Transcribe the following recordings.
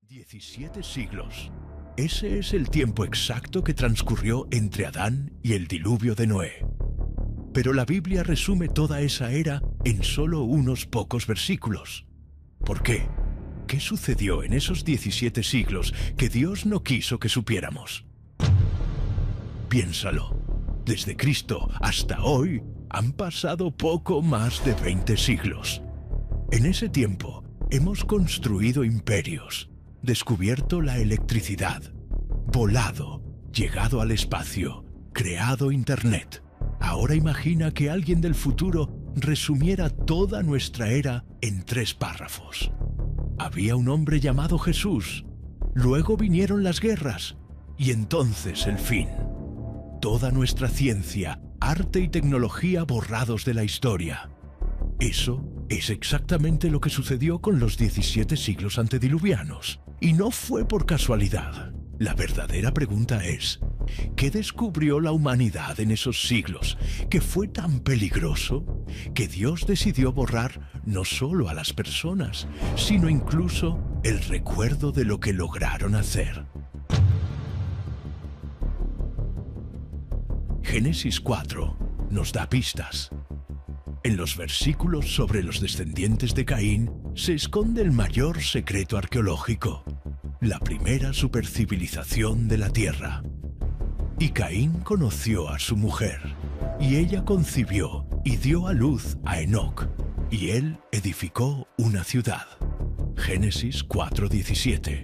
17 siglos. Ese es el tiempo exacto que transcurrió entre Adán y el diluvio de Noé. Pero la Biblia resume toda esa era en solo unos pocos versículos. ¿Por qué? ¿Qué sucedió en esos 17 siglos que Dios no quiso que supiéramos? Piénsalo. Desde Cristo hasta hoy han pasado poco más de 20 siglos. En ese tiempo hemos construido imperios, descubierto la electricidad, volado, llegado al espacio, creado Internet. Ahora imagina que alguien del futuro resumiera toda nuestra era en 3 párrafos. Había un hombre llamado Jesús, luego vinieron las guerras y entonces el fin. Toda nuestra ciencia, arte y tecnología borrados de la historia. Eso es exactamente lo que sucedió con los 17 siglos antediluvianos. Y no fue por casualidad. La verdadera pregunta es, ¿qué descubrió la humanidad en esos siglos que fue tan peligroso que Dios decidió borrar no solo a las personas, sino incluso el recuerdo de lo que lograron hacer? Génesis 4 nos da pistas. En los versículos sobre los descendientes de Caín se esconde el mayor secreto arqueológico, la primera supercivilización de la tierra. Y Caín conoció a su mujer, y ella concibió y dio a luz a Enoc, y él edificó una ciudad. Génesis 4:17.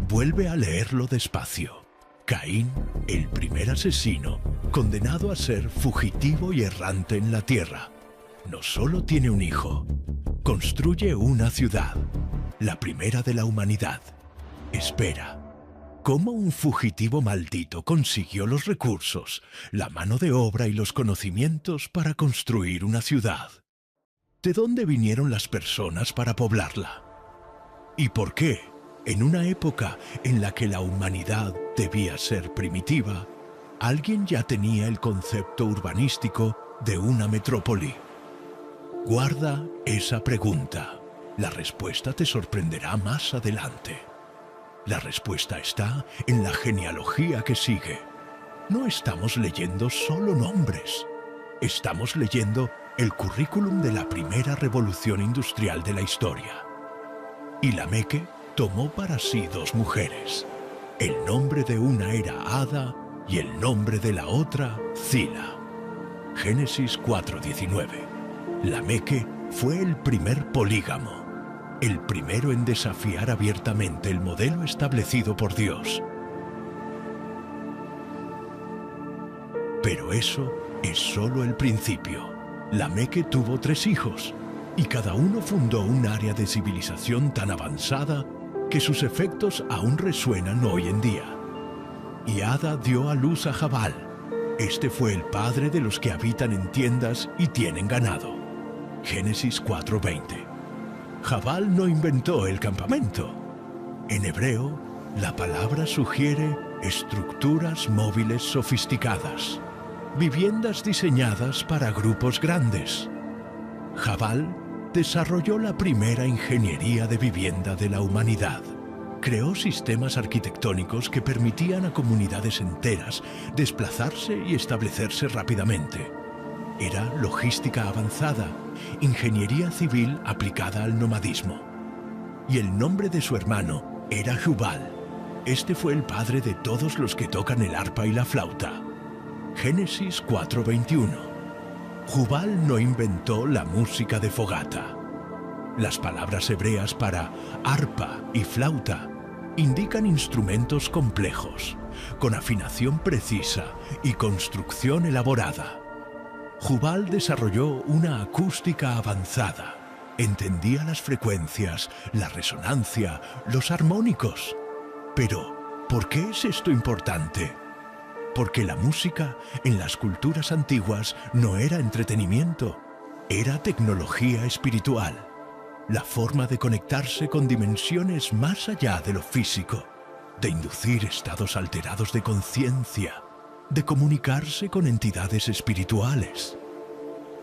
Vuelve a leerlo despacio. Caín, el primer asesino, condenado a ser fugitivo y errante en la tierra, no solo tiene un hijo, construye una ciudad, la primera de la humanidad. Espera, ¿cómo un fugitivo maldito consiguió los recursos, la mano de obra y los conocimientos para construir una ciudad? ¿De dónde vinieron las personas para poblarla? ¿Y por qué, en una época en la que la humanidad debía ser primitiva, alguien ya tenía el concepto urbanístico de una metrópoli? Guarda esa pregunta. La respuesta te sorprenderá más adelante. La respuesta está en la genealogía que sigue. No estamos leyendo solo nombres. Estamos leyendo el currículum de la primera revolución industrial de la historia. Y Lameque tomó para sí 2 mujeres. El nombre de una era Ada y el nombre de la otra Zila. Génesis 4:19. Lameque fue el primer polígamo, el primero en desafiar abiertamente el modelo establecido por Dios. Pero eso es solo el principio. Lameque tuvo 3 hijos, y cada uno fundó un área de civilización tan avanzada que sus efectos aún resuenan hoy en día. Y Ada dio a luz a Jabal. Este fue el padre de los que habitan en tiendas y tienen ganado. Génesis 4:20. Jabal no inventó el campamento. En hebreo, la palabra sugiere estructuras móviles sofisticadas, viviendas diseñadas para grupos grandes. Jabal desarrolló la primera ingeniería de vivienda de la humanidad. Creó sistemas arquitectónicos que permitían a comunidades enteras desplazarse y establecerse rápidamente. Era logística avanzada, ingeniería civil aplicada al nomadismo. Y el nombre de su hermano era Jubal. Este fue el padre de todos los que tocan el arpa y la flauta. Génesis 4:21. Jubal no inventó la música de fogata. Las palabras hebreas para arpa y flauta indican instrumentos complejos, con afinación precisa y construcción elaborada. Jubal desarrolló una acústica avanzada. Entendía las frecuencias, la resonancia, los armónicos. Pero, ¿por qué es esto importante? Porque la música en las culturas antiguas no era entretenimiento, era tecnología espiritual. La forma de conectarse con dimensiones más allá de lo físico, de inducir estados alterados de conciencia, de comunicarse con entidades espirituales.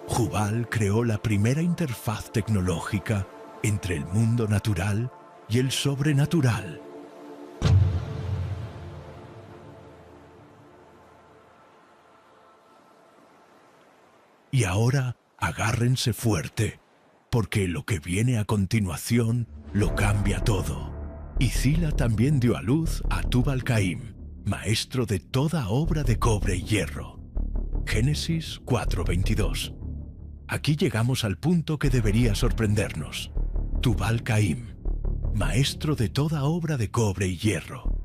Jubal creó la primera interfaz tecnológica entre el mundo natural y el sobrenatural. Y ahora agárrense fuerte, porque lo que viene a continuación lo cambia todo. Y Zila también dio a luz a Tubal-Caín, maestro de toda obra de cobre y hierro. Génesis 4:22. Aquí llegamos al punto que debería sorprendernos. Tubal-Caín, maestro de toda obra de cobre y hierro.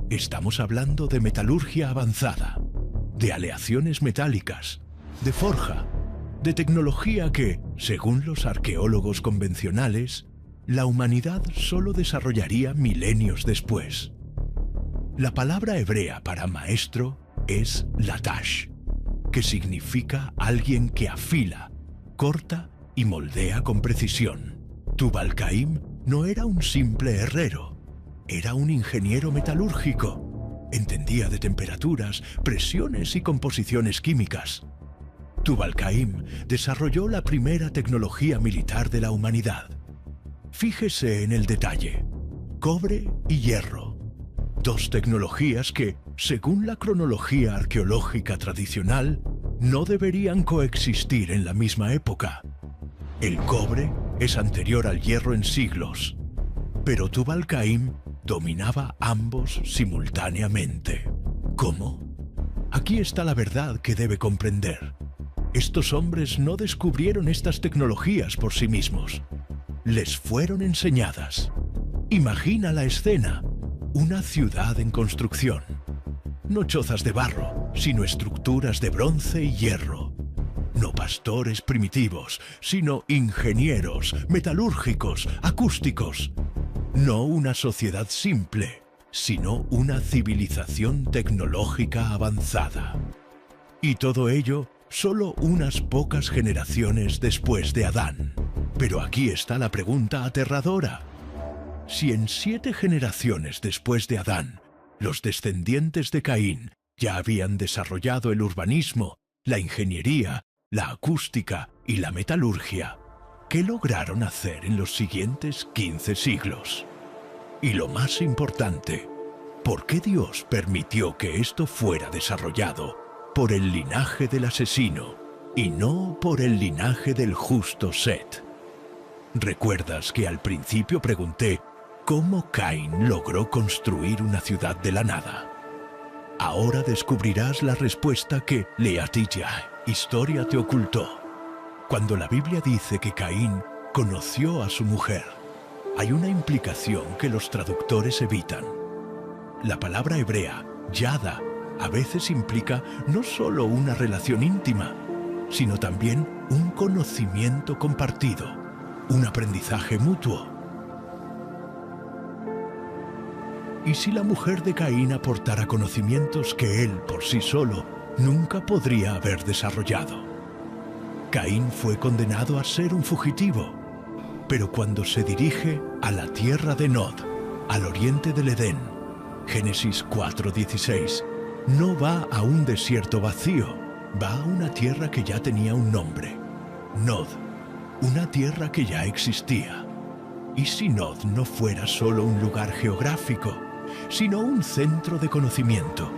Estamos hablando de metalurgia avanzada, de aleaciones metálicas, de forja, de tecnología que, según los arqueólogos convencionales, la humanidad solo desarrollaría milenios después. La palabra hebrea para maestro es latash, que significa alguien que afila, corta y moldea con precisión. Tubal-Caín no era un simple herrero, era un ingeniero metalúrgico. Entendía de temperaturas, presiones y composiciones químicas. Tubal-Caín desarrolló la primera tecnología militar de la humanidad. Fíjese en el detalle: cobre y hierro. Dos tecnologías que, según la cronología arqueológica tradicional, no deberían coexistir en la misma época. El cobre es anterior al hierro en siglos, pero Tubal-Caín dominaba ambos simultáneamente. ¿Cómo? Aquí está la verdad que debe comprender. Estos hombres no descubrieron estas tecnologías por sí mismos. Les fueron enseñadas. Imagina la escena: una ciudad en construcción. No chozas de barro, sino estructuras de bronce y hierro. No pastores primitivos, sino ingenieros, metalúrgicos, acústicos. No una sociedad simple, sino una civilización tecnológica avanzada. Y todo ello solo unas pocas generaciones después de Adán. Pero aquí está la pregunta aterradora. Si en 7 generaciones después de Adán, los descendientes de Caín ya habían desarrollado el urbanismo, la ingeniería, la acústica y la metalurgia, ¿qué lograron hacer en los siguientes 15 siglos? Y lo más importante, ¿por qué Dios permitió que esto fuera desarrollado por el linaje del asesino y no por el linaje del justo Set? ¿Recuerdas que al principio pregunté cómo Caín logró construir una ciudad de la nada? Ahora descubrirás la respuesta que Leatilla, historia, te ocultó. Cuando la Biblia dice que Caín conoció a su mujer, hay una implicación que los traductores evitan. La palabra hebrea, yada, a veces implica no solo una relación íntima, sino también un conocimiento compartido, un aprendizaje mutuo. ¿Y si la mujer de Caín aportara conocimientos que él por sí solo nunca podría haber desarrollado? Caín fue condenado a ser un fugitivo, pero cuando se dirige a la tierra de Nod, al oriente del Edén, Génesis 4:16, no va a un desierto vacío, va a una tierra que ya tenía un nombre: Nod, una tierra que ya existía. ¿Y si Nod no fuera solo un lugar geográfico, sino un centro de conocimiento?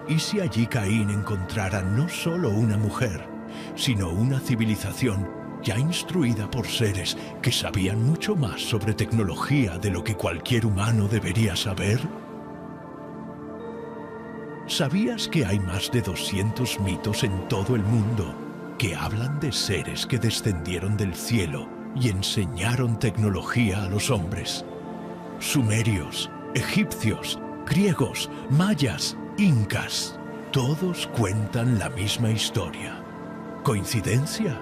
¿Y si allí Caín encontrara no solo una mujer, sino una civilización ya instruida por seres que sabían mucho más sobre tecnología de lo que cualquier humano debería saber? ¿Sabías que hay más de 200 mitos en todo el mundo que hablan de seres que descendieron del cielo y enseñaron tecnología a los hombres? Sumerios, egipcios, griegos, mayas, incas, todos cuentan la misma historia. ¿Coincidencia?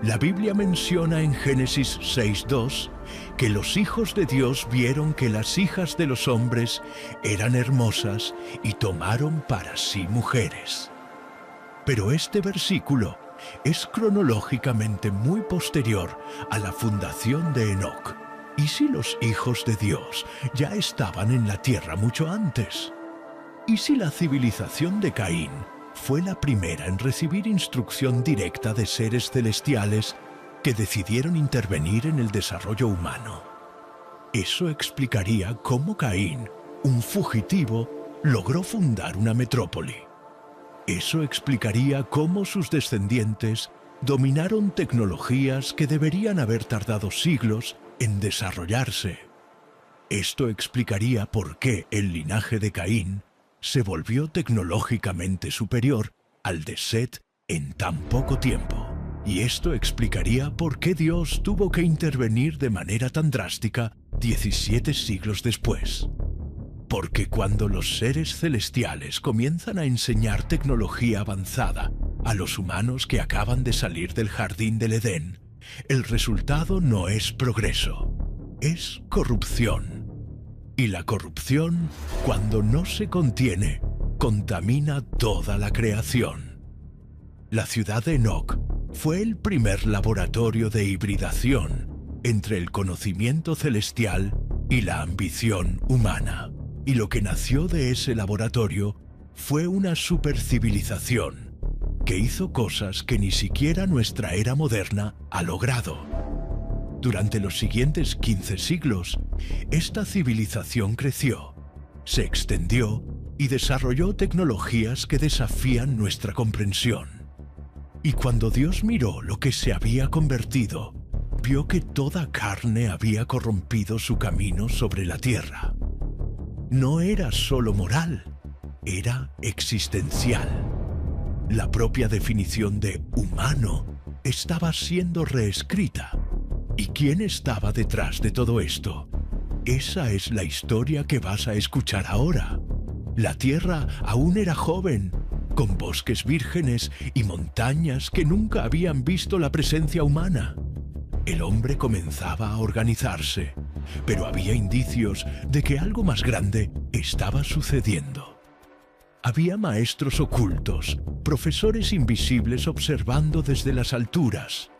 La Biblia menciona en Génesis 6:2 que los hijos de Dios vieron que las hijas de los hombres eran hermosas y tomaron para sí mujeres. Pero este versículo es cronológicamente muy posterior a la fundación de Enoc. ¿Y si los hijos de Dios ya estaban en la tierra mucho antes? ¿Y si la civilización de Caín fue la primera en recibir instrucción directa de seres celestiales que decidieron intervenir en el desarrollo humano. Eso explicaría cómo Caín, un fugitivo, logró fundar una metrópoli. Eso explicaría cómo sus descendientes dominaron tecnologías que deberían haber tardado siglos en desarrollarse. Esto explicaría por qué el linaje de Caín se volvió tecnológicamente superior al de Set en tan poco tiempo. Y esto explicaría por qué Dios tuvo que intervenir de manera tan drástica 17 siglos después. Porque cuando los seres celestiales comienzan a enseñar tecnología avanzada a los humanos que acaban de salir del jardín del Edén, el resultado no es progreso, es corrupción. Y la corrupción, cuando no se contiene, contamina toda la creación. La ciudad de Enoc fue el primer laboratorio de hibridación entre el conocimiento celestial y la ambición humana. Y lo que nació de ese laboratorio fue una supercivilización que hizo cosas que ni siquiera nuestra era moderna ha logrado. Durante los siguientes 15 siglos, esta civilización creció, se extendió y desarrolló tecnologías que desafían nuestra comprensión. Y cuando Dios miró lo que se había convertido, vio que toda carne había corrompido su camino sobre la tierra. No era solo moral, era existencial. La propia definición de humano estaba siendo reescrita. ¿Y quién estaba detrás de todo esto? Esa es la historia que vas a escuchar ahora. La Tierra aún era joven, con bosques vírgenes y montañas que nunca habían visto la presencia humana. El hombre comenzaba a organizarse, pero había indicios de que algo más grande estaba sucediendo. Había maestros ocultos, profesores invisibles observando desde las alturas.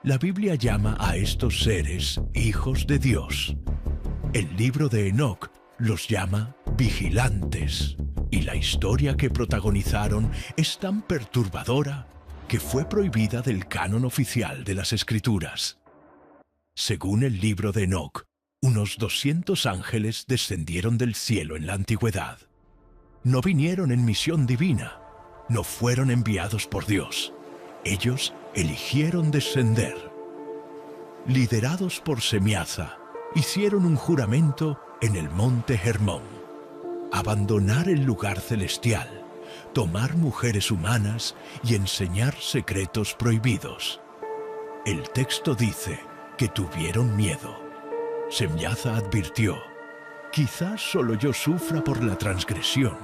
La Biblia llama a estos seres hijos de Dios. El libro de Enoc los llama vigilantes, y la historia que protagonizaron es tan perturbadora que fue prohibida del canon oficial de las Escrituras. Según el libro de Enoc, unos 200 ángeles descendieron del cielo en la antigüedad. No vinieron en misión divina, no fueron enviados por Dios. Ellos eligieron descender. Liderados por Semiaza, hicieron un juramento en el monte Hermón. Abandonar el lugar celestial, tomar mujeres humanas y enseñar secretos prohibidos. El texto dice que tuvieron miedo. Semiaza advirtió: quizás solo yo sufra por la transgresión.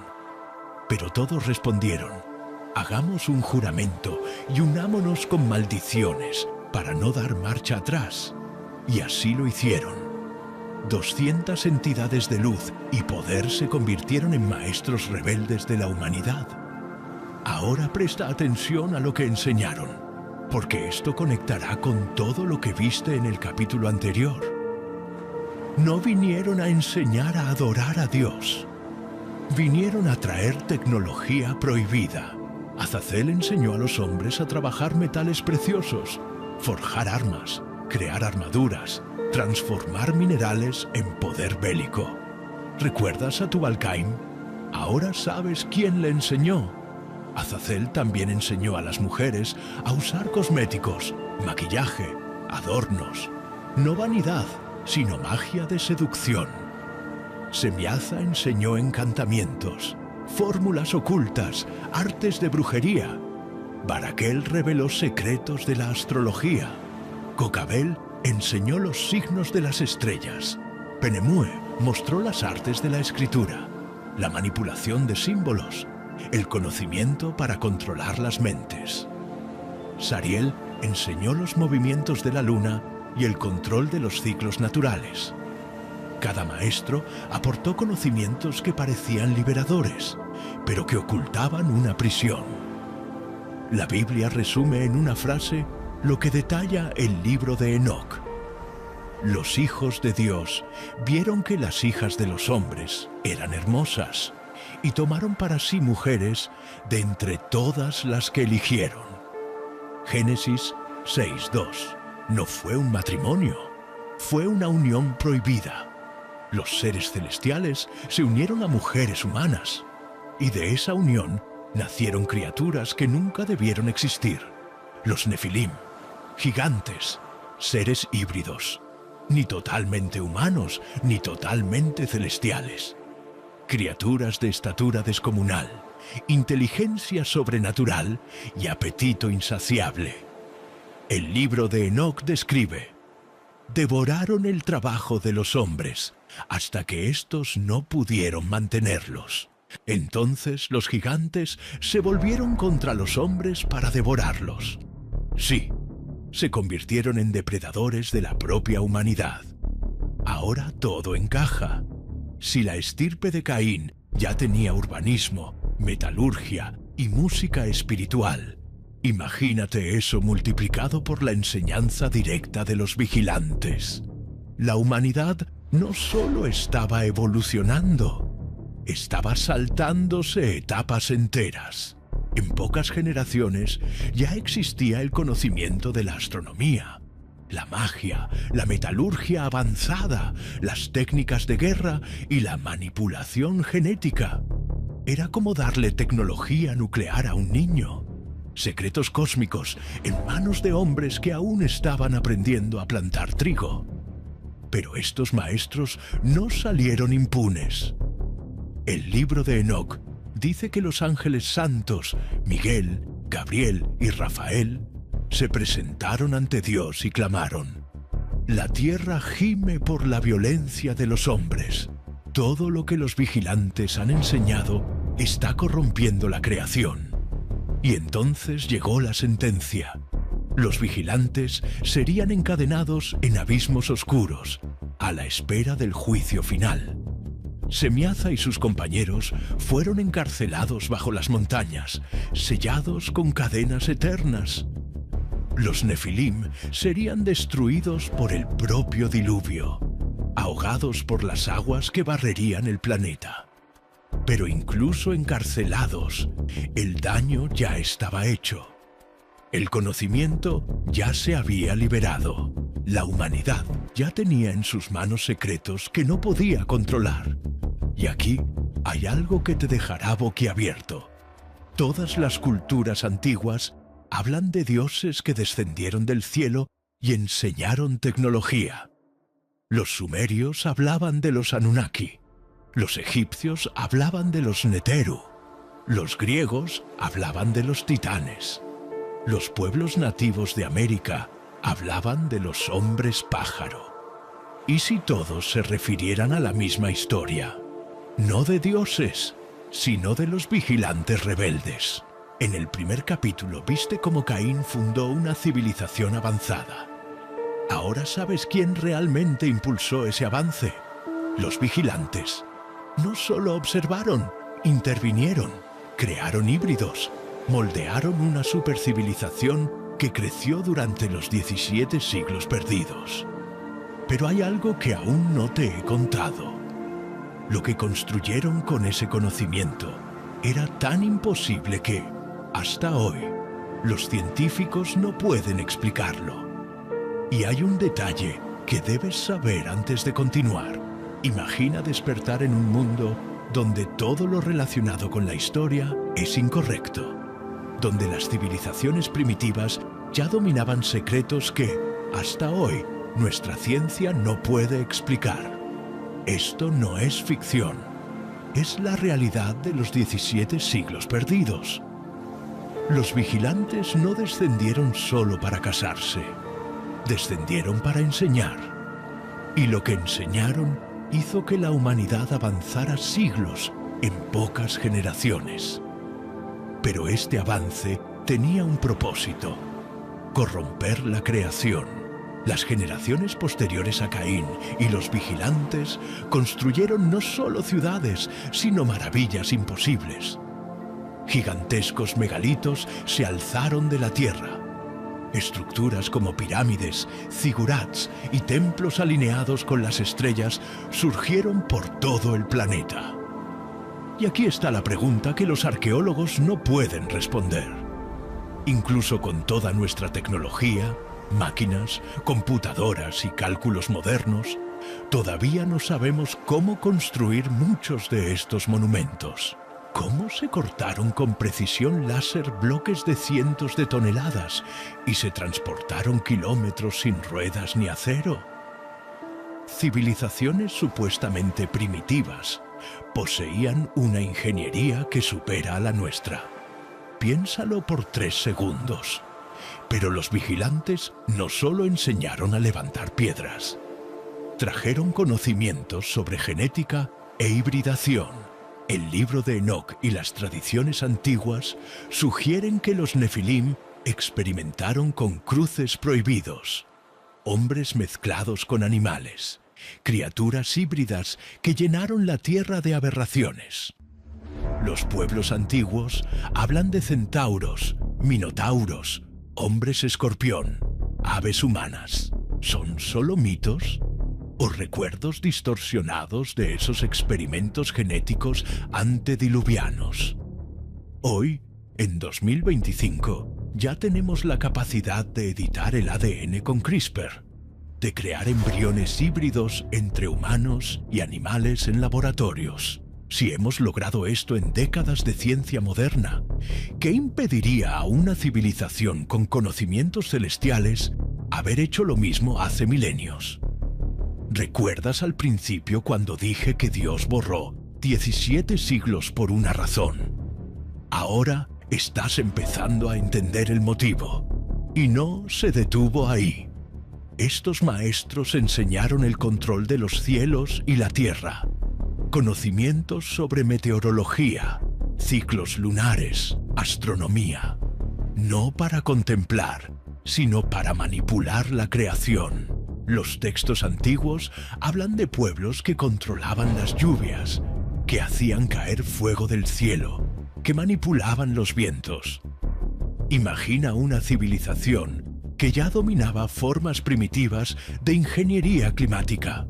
Pero todos respondieron: hagamos un juramento y unámonos con maldiciones para no dar marcha atrás. Y así lo hicieron. 200 entidades de luz y poder se convirtieron en maestros rebeldes de la humanidad. Ahora presta atención a lo que enseñaron, porque esto conectará con todo lo que viste en el capítulo anterior. No vinieron a enseñar a adorar a Dios. Vinieron a traer tecnología prohibida. Azazel enseñó a los hombres a trabajar metales preciosos, forjar armas, crear armaduras, transformar minerales en poder bélico. ¿Recuerdas a Tubal-Caín? Ahora sabes quién le enseñó. Azazel también enseñó a las mujeres a usar cosméticos, maquillaje, adornos. No vanidad, sino magia de seducción. Semiaza enseñó encantamientos, fórmulas ocultas, artes de brujería. Baraquel reveló secretos de la astrología. Cocabel enseñó los signos de las estrellas. Penemue mostró las artes de la escritura, la manipulación de símbolos, el conocimiento para controlar las mentes. Sariel enseñó los movimientos de la luna y el control de los ciclos naturales. Cada maestro aportó conocimientos que parecían liberadores, pero que ocultaban una prisión. La Biblia resume en una frase lo que detalla el libro de Enoc. Los hijos de Dios vieron que las hijas de los hombres eran hermosas y tomaron para sí mujeres de entre todas las que eligieron. Génesis 6:2. No fue un matrimonio, fue una unión prohibida. Los seres celestiales se unieron a mujeres humanas, y de esa unión nacieron criaturas que nunca debieron existir. Los Nefilim, gigantes, seres híbridos, ni totalmente humanos, ni totalmente celestiales. Criaturas de estatura descomunal, inteligencia sobrenatural y apetito insaciable. El libro de Enoc describe: devoraron el trabajo de los hombres hasta que éstos no pudieron mantenerlos. Entonces los gigantes se volvieron contra los hombres para devorarlos. Sí, se convirtieron en depredadores de la propia humanidad. Ahora todo encaja. Si la estirpe de Caín ya tenía urbanismo, metalurgia y música espiritual, imagínate eso multiplicado por la enseñanza directa de los vigilantes. La humanidad no solo estaba evolucionando, estaba saltándose etapas enteras. En pocas generaciones ya existía el conocimiento de la astronomía, la magia, la metalurgia avanzada, las técnicas de guerra y la manipulación genética. Era como darle tecnología nuclear a un niño. Secretos cósmicos en manos de hombres que aún estaban aprendiendo a plantar trigo. Pero estos maestros no salieron impunes. El libro de Enoc dice que los ángeles santos, Miguel, Gabriel y Rafael, se presentaron ante Dios y clamaron: la tierra gime por la violencia de los hombres. Todo lo que los vigilantes han enseñado está corrompiendo la creación. Y entonces llegó la sentencia. Los vigilantes serían encadenados en abismos oscuros, a la espera del juicio final. Semiaza y sus compañeros fueron encarcelados bajo las montañas, sellados con cadenas eternas. Los Nefilim serían destruidos por el propio diluvio, ahogados por las aguas que barrerían el planeta. Pero incluso encarcelados, el daño ya estaba hecho. El conocimiento ya se había liberado. La humanidad ya tenía en sus manos secretos que no podía controlar. Y aquí hay algo que te dejará boquiabierto. Todas las culturas antiguas hablan de dioses que descendieron del cielo y enseñaron tecnología. Los sumerios hablaban de los Anunnaki. Los egipcios hablaban de los Neteru. Los griegos hablaban de los titanes. Los pueblos nativos de América hablaban de los hombres pájaro. ¿Y si todos se refirieran a la misma historia? No de dioses, sino de los vigilantes rebeldes. En el primer capítulo viste cómo Caín fundó una civilización avanzada. Ahora sabes quién realmente impulsó ese avance. Los vigilantes. No solo observaron, intervinieron, crearon híbridos, moldearon una supercivilización que creció durante los 17 siglos perdidos. Pero hay algo que aún no te he contado. Lo que construyeron con ese conocimiento era tan imposible que, hasta hoy, los científicos no pueden explicarlo. Y hay un detalle que debes saber antes de continuar. Imagina despertar en un mundo donde todo lo relacionado con la historia es incorrecto, donde las civilizaciones primitivas ya dominaban secretos que, hasta hoy, nuestra ciencia no puede explicar. Esto no es ficción, es la realidad de los 17 siglos perdidos. Los vigilantes no descendieron solo para casarse, descendieron para enseñar. Y lo que enseñaron hizo que la humanidad avanzara siglos en pocas generaciones. Pero este avance tenía un propósito: corromper la creación. Las generaciones posteriores a Caín y los vigilantes construyeron no solo ciudades, sino maravillas imposibles. Gigantescos megalitos se alzaron de la tierra. Estructuras como pirámides, zigurats y templos alineados con las estrellas surgieron por todo el planeta. Y aquí está la pregunta que los arqueólogos no pueden responder. Incluso con toda nuestra tecnología, máquinas, computadoras y cálculos modernos, todavía no sabemos cómo construir muchos de estos monumentos. ¿Cómo se cortaron con precisión láser bloques de cientos de toneladas y se transportaron kilómetros sin ruedas ni acero? Civilizaciones supuestamente primitivas poseían una ingeniería que supera a la nuestra. Piénsalo por 3 segundos. Pero los vigilantes no solo enseñaron a levantar piedras. Trajeron conocimientos sobre genética e hibridación. El libro de Enoc y las tradiciones antiguas sugieren que los Nefilim experimentaron con cruces prohibidos, hombres mezclados con animales, criaturas híbridas que llenaron la tierra de aberraciones. Los pueblos antiguos hablan de centauros, minotauros, hombres escorpión, aves humanas. ¿Son solo mitos? ¿O recuerdos distorsionados de esos experimentos genéticos antediluvianos? Hoy, en 2025, ya tenemos la capacidad de editar el ADN con CRISPR, de crear embriones híbridos entre humanos y animales en laboratorios. Si hemos logrado esto en décadas de ciencia moderna, ¿qué impediría a una civilización con conocimientos celestiales haber hecho lo mismo hace milenios? ¿Recuerdas al principio cuando dije que Dios borró 17 siglos por una razón? Ahora estás empezando a entender el motivo. Y no se detuvo ahí. Estos maestros enseñaron el control de los cielos y la tierra, conocimientos sobre meteorología, ciclos lunares, astronomía. No para contemplar, sino para manipular la creación. Los textos antiguos hablan de pueblos que controlaban las lluvias, que hacían caer fuego del cielo, que manipulaban los vientos. Imagina una civilización que ya dominaba formas primitivas de ingeniería climática.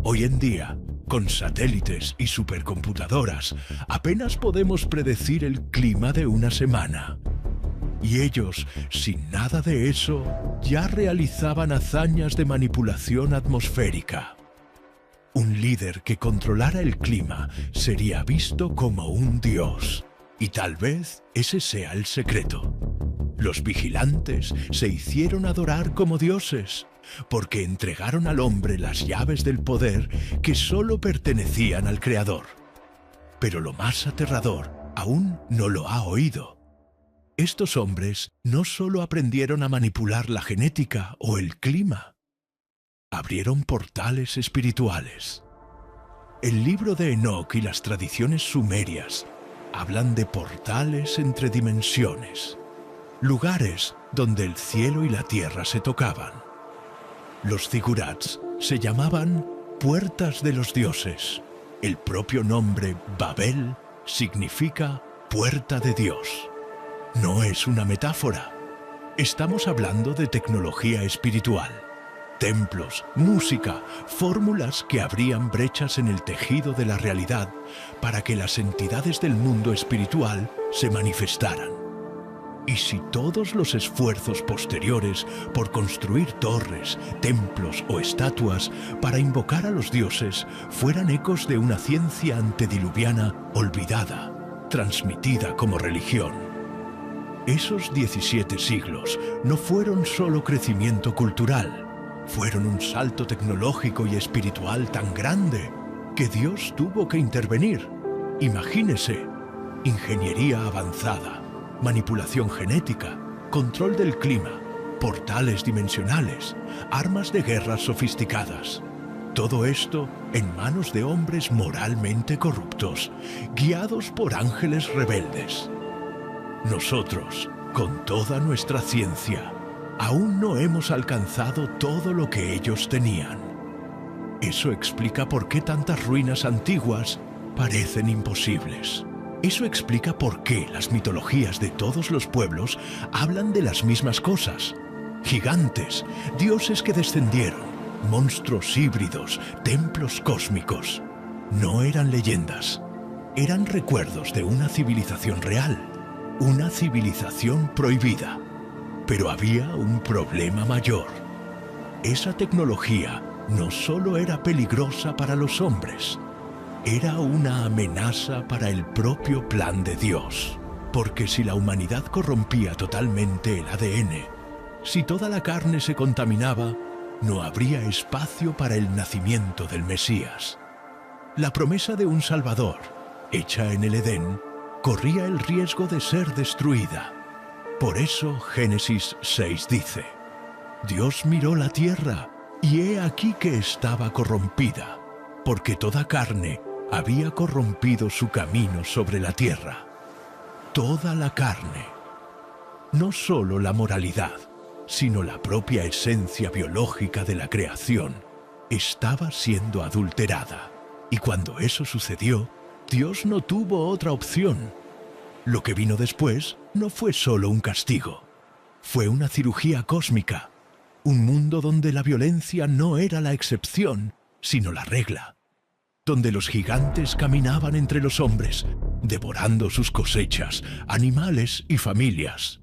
Hoy en día, con satélites y supercomputadoras, apenas podemos predecir el clima de una semana. Y ellos, sin nada de eso, ya realizaban hazañas de manipulación atmosférica. Un líder que controlara el clima sería visto como un dios. Y tal vez ese sea el secreto. Los vigilantes se hicieron adorar como dioses, porque entregaron al hombre las llaves del poder que solo pertenecían al Creador. Pero lo más aterrador aún no lo ha oído. Estos hombres no solo aprendieron a manipular la genética o el clima, abrieron portales espirituales. El libro de Enoc y las tradiciones sumerias hablan de portales entre dimensiones, lugares donde el cielo y la tierra se tocaban. Los zigurats se llamaban puertas de los dioses. El propio nombre Babel significa puerta de Dios. No es una metáfora. Estamos hablando de tecnología espiritual. Templos, música, fórmulas que abrían brechas en el tejido de la realidad para que las entidades del mundo espiritual se manifestaran. Y si todos los esfuerzos posteriores por construir torres, templos o estatuas para invocar a los dioses fueran ecos de una ciencia antediluviana olvidada, transmitida como religión. Esos 17 siglos no fueron solo crecimiento cultural, fueron un salto tecnológico y espiritual tan grande que Dios tuvo que intervenir. Imagínese, ingeniería avanzada, manipulación genética, control del clima, portales dimensionales, armas de guerra sofisticadas. Todo esto en manos de hombres moralmente corruptos, guiados por ángeles rebeldes. Nosotros, con toda nuestra ciencia, aún no hemos alcanzado todo lo que ellos tenían. Eso explica por qué tantas ruinas antiguas parecen imposibles. Eso explica por qué las mitologías de todos los pueblos hablan de las mismas cosas. Gigantes, dioses que descendieron, monstruos híbridos, templos cósmicos. No eran leyendas, eran recuerdos de una civilización real. Una civilización prohibida. Pero había un problema mayor. Esa tecnología no solo era peligrosa para los hombres, era una amenaza para el propio plan de Dios. Porque si la humanidad corrompía totalmente el ADN, si toda la carne se contaminaba, no habría espacio para el nacimiento del Mesías. La promesa de un Salvador, hecha en el Edén, corría el riesgo de ser destruida. Por eso Génesis 6 dice: Dios miró la tierra, y he aquí que estaba corrompida, porque toda carne había corrompido su camino sobre la tierra. Toda la carne. No solo la moralidad, sino la propia esencia biológica de la creación estaba siendo adulterada. Y cuando eso sucedió, Dios no tuvo otra opción. Lo que vino después no fue solo un castigo, fue una cirugía cósmica, un mundo donde la violencia no era la excepción, sino la regla, donde los gigantes caminaban entre los hombres, devorando sus cosechas, animales y familias,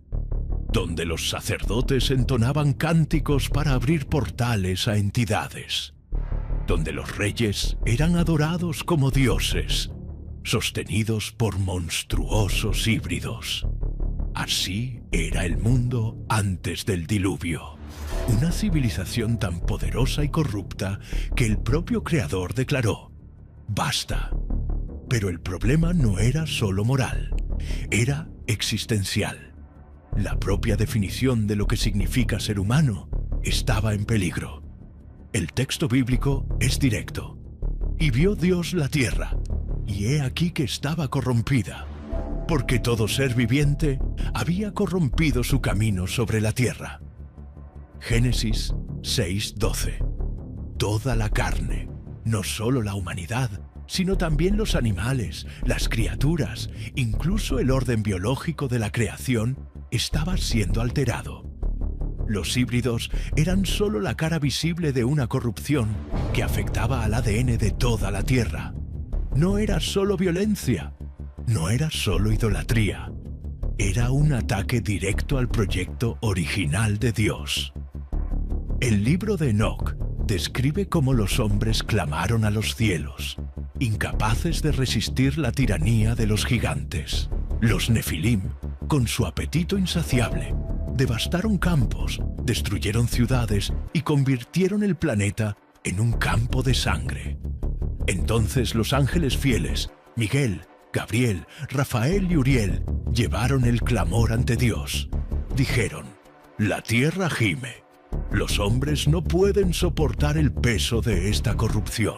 donde los sacerdotes entonaban cánticos para abrir portales a entidades, donde los reyes eran adorados como dioses, sostenidos por monstruosos híbridos. Así era el mundo antes del diluvio. Una civilización tan poderosa y corrupta que el propio Creador declaró: ¡basta! Pero el problema no era solo moral, era existencial. La propia definición de lo que significa ser humano estaba en peligro. El texto bíblico es directo. Y vio Dios la tierra, y he aquí que estaba corrompida, porque todo ser viviente había corrompido su camino sobre la tierra. Génesis 6:12. Toda la carne, no solo la humanidad, sino también los animales, las criaturas, incluso el orden biológico de la creación, estaba siendo alterado. Los híbridos eran solo la cara visible de una corrupción que afectaba al ADN de toda la Tierra. No era solo violencia, no era solo idolatría, era un ataque directo al proyecto original de Dios. El libro de Enoc describe cómo los hombres clamaron a los cielos, incapaces de resistir la tiranía de los gigantes. Los Nefilim, con su apetito insaciable, devastaron campos, destruyeron ciudades y convirtieron el planeta en un campo de sangre. Entonces los ángeles fieles, Miguel, Gabriel, Rafael y Uriel, llevaron el clamor ante Dios. Dijeron: la tierra gime. Los hombres no pueden soportar el peso de esta corrupción.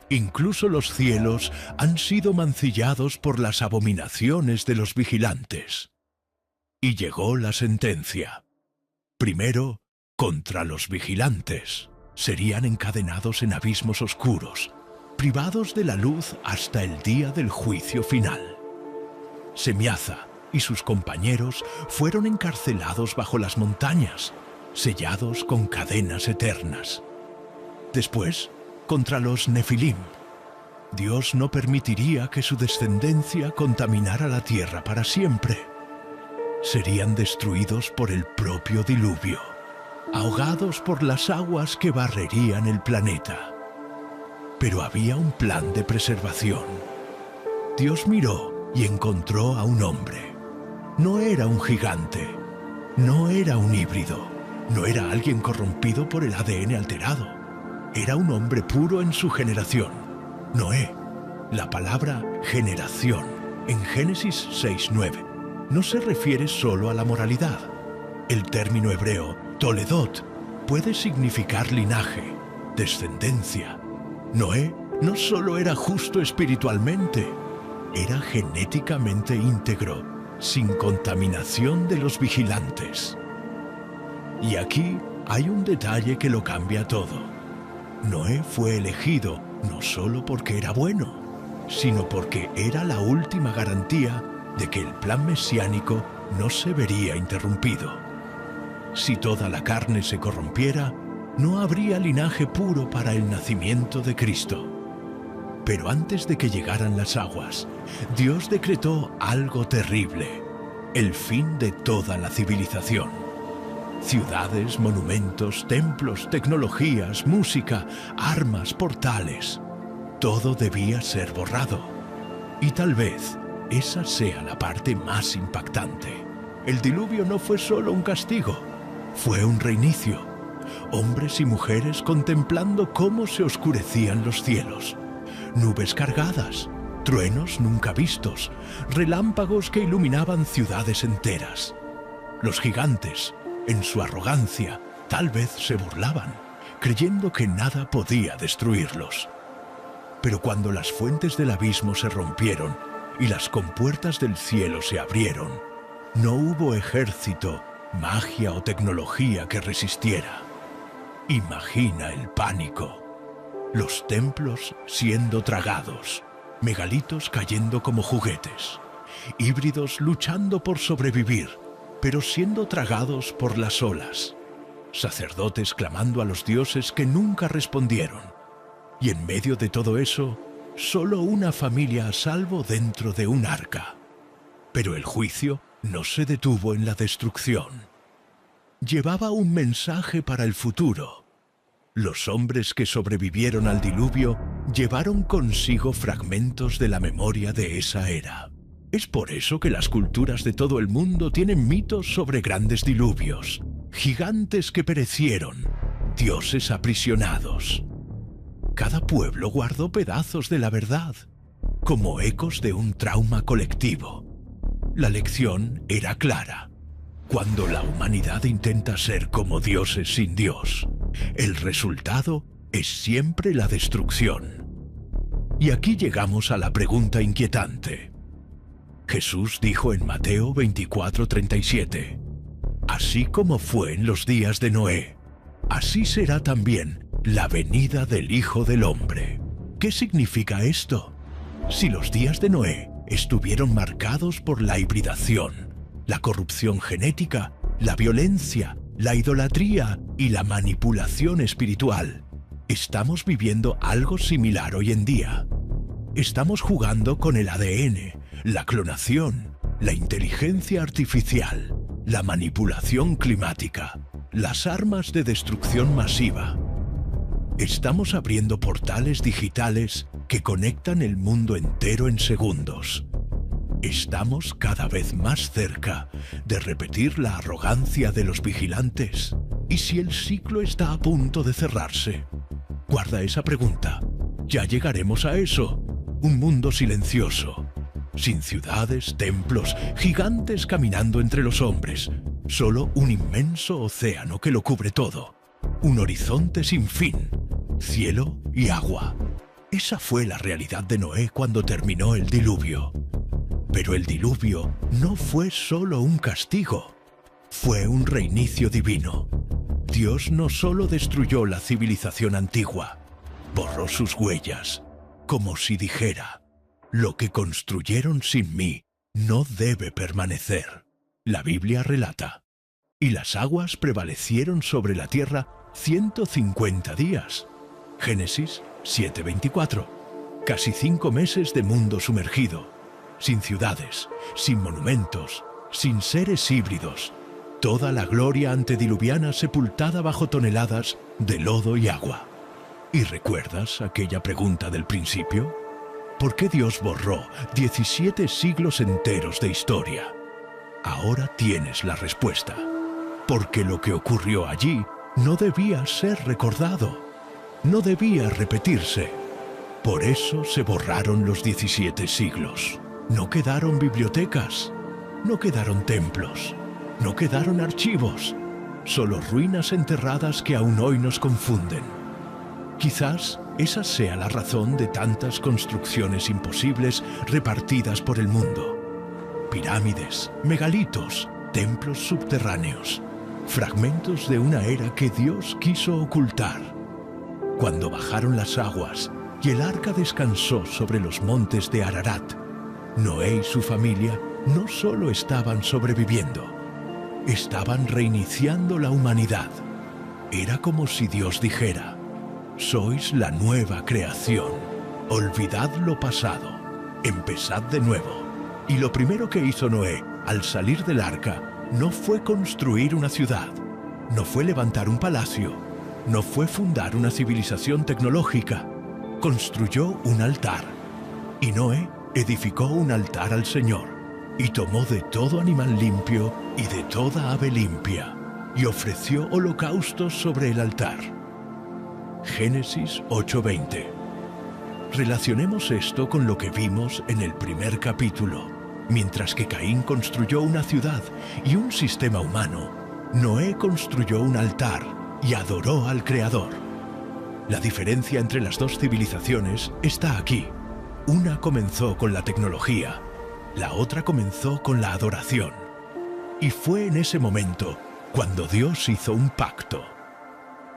Incluso los cielos han sido mancillados por las abominaciones de los vigilantes. Y llegó la sentencia. Primero, contra los vigilantes. Serían encadenados en abismos oscuros, privados de la luz hasta el día del juicio final. Semiaza y sus compañeros fueron encarcelados bajo las montañas, sellados con cadenas eternas. Después, contra los Nefilim. Dios no permitiría que su descendencia contaminara la tierra para siempre. Serían destruidos por el propio diluvio, ahogados por las aguas que barrerían el planeta. Pero había un plan de preservación. Dios miró y encontró a un hombre. No era un gigante, no era un híbrido, no era alguien corrompido por el ADN alterado. Era un hombre puro en su generación. Noé. La palabra generación en Génesis 6:9 no se refiere solo a la moralidad. El término hebreo Toledot puede significar linaje, descendencia. Noé no solo era justo espiritualmente, era genéticamente íntegro, sin contaminación de los vigilantes. Y aquí hay un detalle que lo cambia todo. Noé fue elegido no solo porque era bueno, sino porque era la última garantía de que el plan mesiánico no se vería interrumpido. Si toda la carne se corrompiera, no habría linaje puro para el nacimiento de Cristo. Pero antes de que llegaran las aguas, Dios decretó algo terrible: el fin de toda la civilización. Ciudades, monumentos, templos, tecnologías, música, armas, portales. Todo debía ser borrado. Y tal vez esa sea la parte más impactante. El diluvio no fue solo un castigo, fue un reinicio. Hombres y mujeres contemplando cómo se oscurecían los cielos. Nubes cargadas, truenos nunca vistos, relámpagos que iluminaban ciudades enteras. Los gigantes, en su arrogancia, tal vez se burlaban, creyendo que nada podía destruirlos. Pero cuando las fuentes del abismo se rompieron y las compuertas del cielo se abrieron, no hubo ejército, magia o tecnología que resistiera. Imagina el pánico. Los templos siendo tragados, megalitos cayendo como juguetes, híbridos luchando por sobrevivir, pero siendo tragados por las olas, sacerdotes clamando a los dioses que nunca respondieron. Y en medio de todo eso, solo una familia a salvo dentro de un arca. Pero el juicio no se detuvo en la destrucción. Llevaba un mensaje para el futuro. Los hombres que sobrevivieron al diluvio llevaron consigo fragmentos de la memoria de esa era. Es por eso que las culturas de todo el mundo tienen mitos sobre grandes diluvios, gigantes que perecieron, dioses aprisionados. Cada pueblo guardó pedazos de la verdad, como ecos de un trauma colectivo. La lección era clara. Cuando la humanidad intenta ser como dioses sin Dios, el resultado es siempre la destrucción. Y aquí llegamos a la pregunta inquietante. Jesús dijo en Mateo 24:37, así como fue en los días de Noé, así será también la venida del Hijo del Hombre. ¿Qué significa esto? Si los días de Noé estuvieron marcados por la hibridación, la corrupción genética, la violencia, la idolatría y la manipulación espiritual, estamos viviendo algo similar hoy en día. Estamos jugando con el ADN, la clonación, la inteligencia artificial, la manipulación climática, las armas de destrucción masiva. Estamos abriendo portales digitales que conectan el mundo entero en segundos. Estamos cada vez más cerca de repetir la arrogancia de los vigilantes. ¿Y si el ciclo está a punto de cerrarse? Guarda esa pregunta. Ya llegaremos a eso. Un mundo silencioso, sin ciudades, templos, gigantes caminando entre los hombres. Solo un inmenso océano que lo cubre todo. Un horizonte sin fin, cielo y agua. Esa fue la realidad de Noé cuando terminó el diluvio. Pero el diluvio no fue solo un castigo, fue un reinicio divino. Dios no solo destruyó la civilización antigua, borró sus huellas, como si dijera, lo que construyeron sin mí no debe permanecer. La Biblia relata, y las aguas prevalecieron sobre la tierra 150 días. Génesis 7:24. Casi 5 meses de mundo sumergido. Sin ciudades, sin monumentos, sin seres híbridos. Toda la gloria antediluviana sepultada bajo toneladas de lodo y agua. ¿Y recuerdas aquella pregunta del principio? ¿Por qué Dios borró 17 siglos enteros de historia? Ahora tienes la respuesta. Porque lo que ocurrió allí no debía ser recordado. No debía repetirse. Por eso se borraron los 17 siglos. No quedaron bibliotecas, no quedaron templos, no quedaron archivos, solo ruinas enterradas que aún hoy nos confunden. Quizás esa sea la razón de tantas construcciones imposibles repartidas por el mundo. Pirámides, megalitos, templos subterráneos, fragmentos de una era que Dios quiso ocultar. Cuando bajaron las aguas y el arca descansó sobre los montes de Ararat, Noé y su familia no solo estaban sobreviviendo, estaban reiniciando la humanidad. Era como si Dios dijera, sois la nueva creación, olvidad lo pasado, empezad de nuevo. Y lo primero que hizo Noé al salir del arca no fue construir una ciudad, no fue levantar un palacio, no fue fundar una civilización tecnológica. Construyó un altar. Y Noé edificó un altar al Señor, y tomó de todo animal limpio y de toda ave limpia, y ofreció holocaustos sobre el altar. Génesis 8:20. Relacionemos esto con lo que vimos en el primer capítulo. Mientras que Caín construyó una ciudad y un sistema humano, Noé construyó un altar y adoró al Creador. La diferencia entre las dos civilizaciones está aquí. Una comenzó con la tecnología, la otra comenzó con la adoración. Y fue en ese momento cuando Dios hizo un pacto.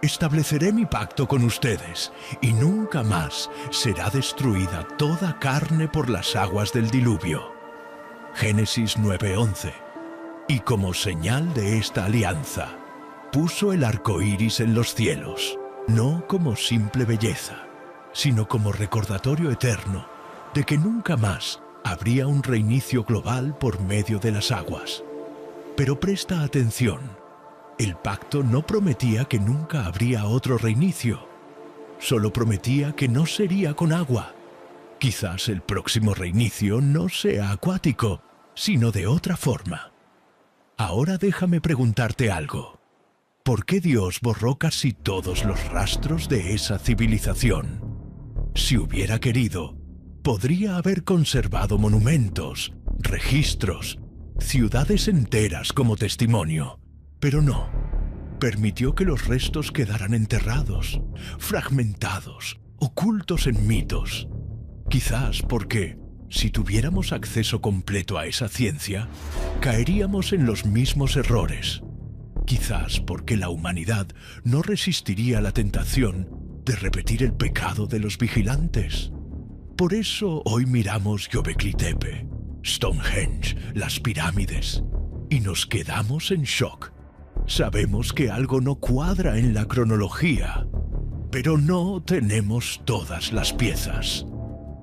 Estableceré mi pacto con ustedes, y nunca más será destruida toda carne por las aguas del diluvio. Génesis 9:11. Y como señal de esta alianza, puso el arco iris en los cielos, no como simple belleza, sino como recordatorio eterno de que nunca más habría un reinicio global por medio de las aguas. Pero presta atención, el pacto no prometía que nunca habría otro reinicio, solo prometía que no sería con agua. Quizás el próximo reinicio no sea acuático, sino de otra forma. Ahora déjame preguntarte algo. ¿Por qué Dios borró casi todos los rastros de esa civilización? Si hubiera querido, podría haber conservado monumentos, registros, ciudades enteras como testimonio, pero no. Permitió que los restos quedaran enterrados, fragmentados, ocultos en mitos. Quizás porque, si tuviéramos acceso completo a esa ciencia, caeríamos en los mismos errores. Quizás porque la humanidad no resistiría la tentación de repetir el pecado de los vigilantes. Por eso hoy miramos Göbekli Tepe, Stonehenge, las pirámides, y nos quedamos en shock. Sabemos que algo no cuadra en la cronología, pero no tenemos todas las piezas.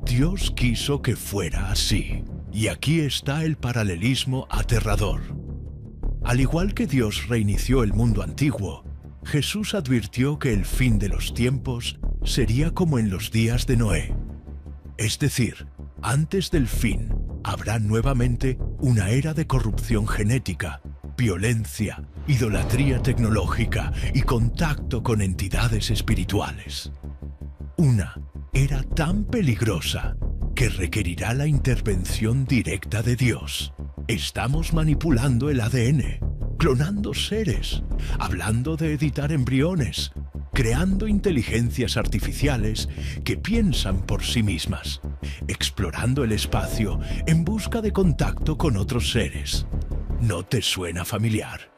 Dios quiso que fuera así, y aquí está el paralelismo aterrador. Al igual que Dios reinició el mundo antiguo, Jesús advirtió que el fin de los tiempos sería como en los días de Noé. Es decir, antes del fin habrá nuevamente una era de corrupción genética, violencia, idolatría tecnológica y contacto con entidades espirituales. Una era tan peligrosa que requerirá la intervención directa de Dios. Estamos manipulando el ADN, clonando seres, hablando de editar embriones, creando inteligencias artificiales que piensan por sí mismas, explorando el espacio en busca de contacto con otros seres. ¿No te suena familiar?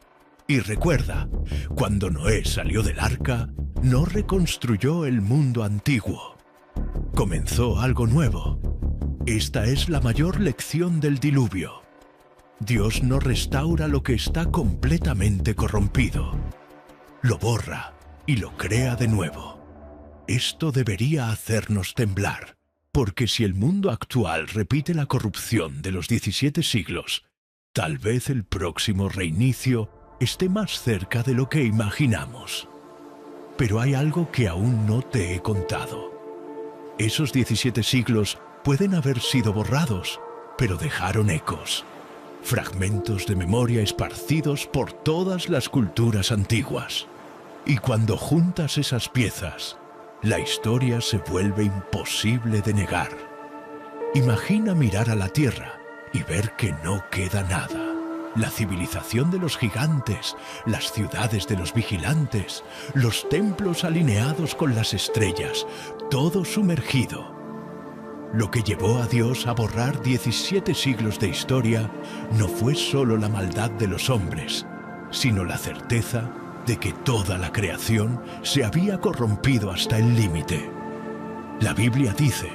Y recuerda, cuando Noé salió del arca, no reconstruyó el mundo antiguo. Comenzó algo nuevo. Esta es la mayor lección del diluvio. Dios no restaura lo que está completamente corrompido. Lo borra y lo crea de nuevo. Esto debería hacernos temblar, porque si el mundo actual repite la corrupción de los 17 siglos, tal vez el próximo reinicio esté más cerca de lo que imaginamos. Pero hay algo que aún no te he contado. Esos 17 siglos pueden haber sido borrados, pero dejaron ecos, fragmentos de memoria esparcidos por todas las culturas antiguas. Y cuando juntas esas piezas, la historia se vuelve imposible de negar. Imagina mirar a la Tierra y ver que no queda nada. La civilización de los gigantes, las ciudades de los vigilantes, los templos alineados con las estrellas, todo sumergido. Lo que llevó a Dios a borrar 17 siglos de historia no fue solo la maldad de los hombres, sino la certeza de que toda la creación se había corrompido hasta el límite. La Biblia dice: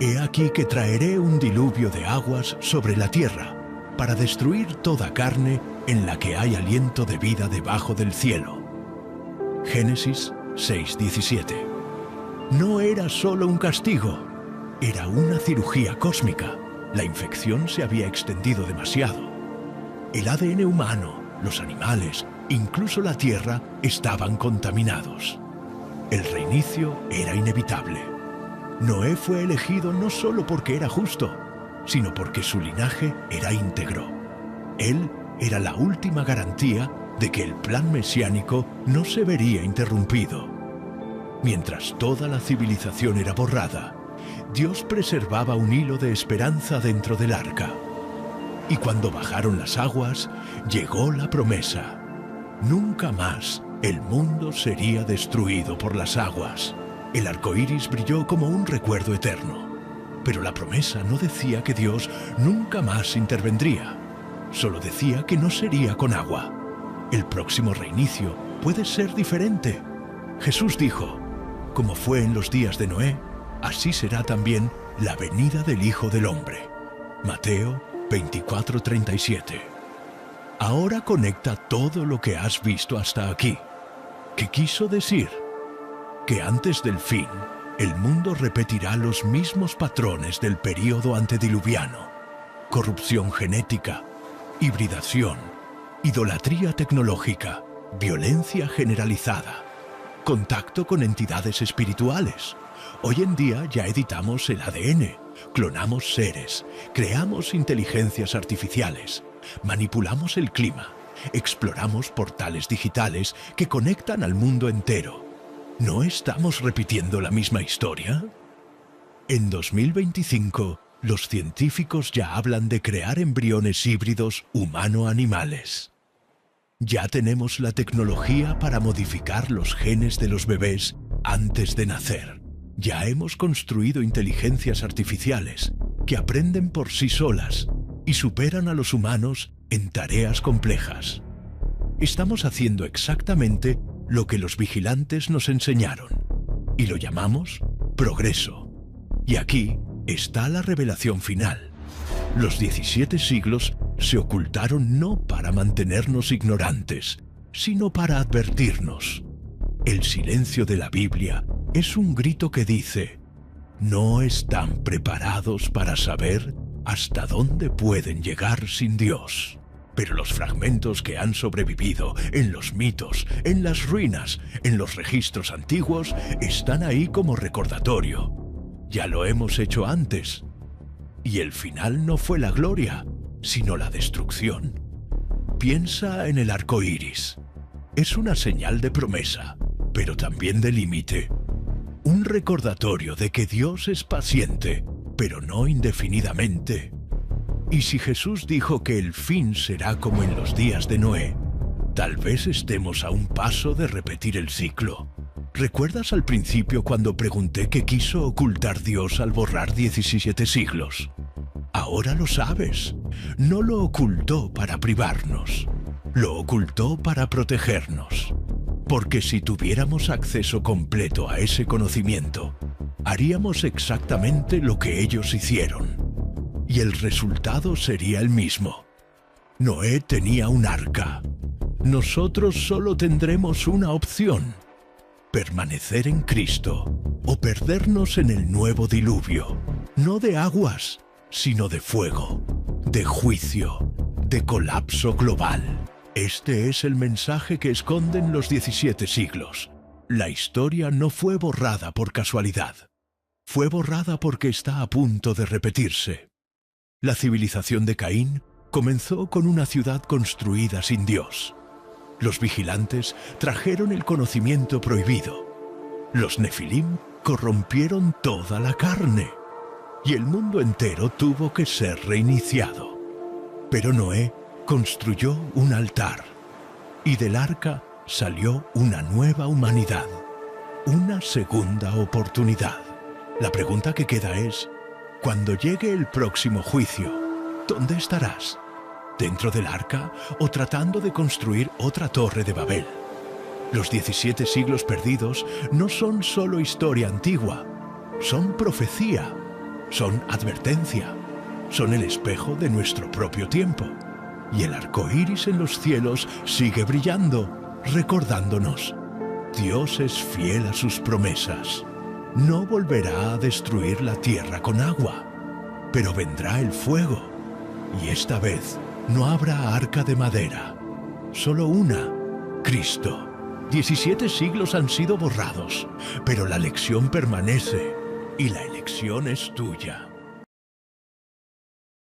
«He aquí que traeré un diluvio de aguas sobre la tierra, para destruir toda carne en la que hay aliento de vida debajo del cielo». Génesis 6:17. No era solo un castigo, era una cirugía cósmica. La infección se había extendido demasiado. El ADN humano, los animales incluso la tierra, estaban contaminados. El reinicio era inevitable. Noé fue elegido no solo porque era justo, sino porque su linaje era íntegro. Él era la última garantía de que el plan mesiánico no se vería interrumpido. Mientras toda la civilización era borrada, Dios preservaba un hilo de esperanza dentro del arca. Y cuando bajaron las aguas, llegó la promesa. Nunca más el mundo sería destruido por las aguas. El arco iris brilló como un recuerdo eterno. Pero la promesa no decía que Dios nunca más intervendría. Solo decía que no sería con agua. El próximo reinicio puede ser diferente. Jesús dijo: como fue en los días de Noé, así será también la venida del Hijo del Hombre. Mateo 24:37. Ahora conecta todo lo que has visto hasta aquí. ¿Qué quiso decir? Que antes del fin, el mundo repetirá los mismos patrones del período antediluviano: corrupción genética, hibridación, idolatría tecnológica, violencia generalizada, contacto con entidades espirituales. Hoy en día ya editamos el ADN, clonamos seres, creamos inteligencias artificiales, manipulamos el clima, exploramos portales digitales que conectan al mundo entero. ¿No estamos repitiendo la misma historia? En 2025, los científicos ya hablan de crear embriones híbridos humano-animales. Ya tenemos la tecnología para modificar los genes de los bebés antes de nacer. Ya hemos construido inteligencias artificiales que aprenden por sí solas y superan a los humanos en tareas complejas. Estamos haciendo exactamente lo que los vigilantes nos enseñaron, y lo llamamos progreso. Y aquí está la revelación final. Los 17 siglos se ocultaron no para mantenernos ignorantes, sino para advertirnos. El silencio de la Biblia es un grito que dice: no están preparados para saber hasta dónde pueden llegar sin Dios. Pero los fragmentos que han sobrevivido en los mitos, en las ruinas, en los registros antiguos, están ahí como recordatorio. Ya lo hemos hecho antes. Y el final no fue la gloria, sino la destrucción. Piensa en el arco iris. Es una señal de promesa, pero también de límite. Un recordatorio de que Dios es paciente, pero no indefinidamente. Y si Jesús dijo que el fin será como en los días de Noé, tal vez estemos a un paso de repetir el ciclo. ¿Recuerdas al principio cuando pregunté qué quiso ocultar Dios al borrar 17 siglos? Ahora lo sabes. No lo ocultó para privarnos. Lo ocultó para protegernos. Porque si tuviéramos acceso completo a ese conocimiento, haríamos exactamente lo que ellos hicieron. Y el resultado sería el mismo. Noé tenía un arca. Nosotros solo tendremos una opción: permanecer en Cristo o perdernos en el nuevo diluvio, no de aguas, sino de fuego, de juicio, de colapso global. Este es el mensaje que esconden los 17 siglos. La historia no fue borrada por casualidad. Fue borrada porque está a punto de repetirse. La civilización de Caín comenzó con una ciudad construida sin Dios. Los vigilantes trajeron el conocimiento prohibido. Los Nefilim corrompieron toda la carne. Y el mundo entero tuvo que ser reiniciado. Pero Noé construyó un altar. Y del arca salió una nueva humanidad. Una segunda oportunidad. La pregunta que queda es: cuando llegue el próximo juicio, ¿dónde estarás? ¿Dentro del arca o tratando de construir otra torre de Babel? Los 17 siglos perdidos no son solo historia antigua, son profecía, son advertencia, son el espejo de nuestro propio tiempo. Y el arco iris en los cielos sigue brillando, recordándonos: Dios es fiel a sus promesas. No volverá a destruir la tierra con agua, pero vendrá el fuego. Y esta vez no habrá arca de madera, solo una, Cristo. 17 siglos han sido borrados, pero la lección permanece y la elección es tuya.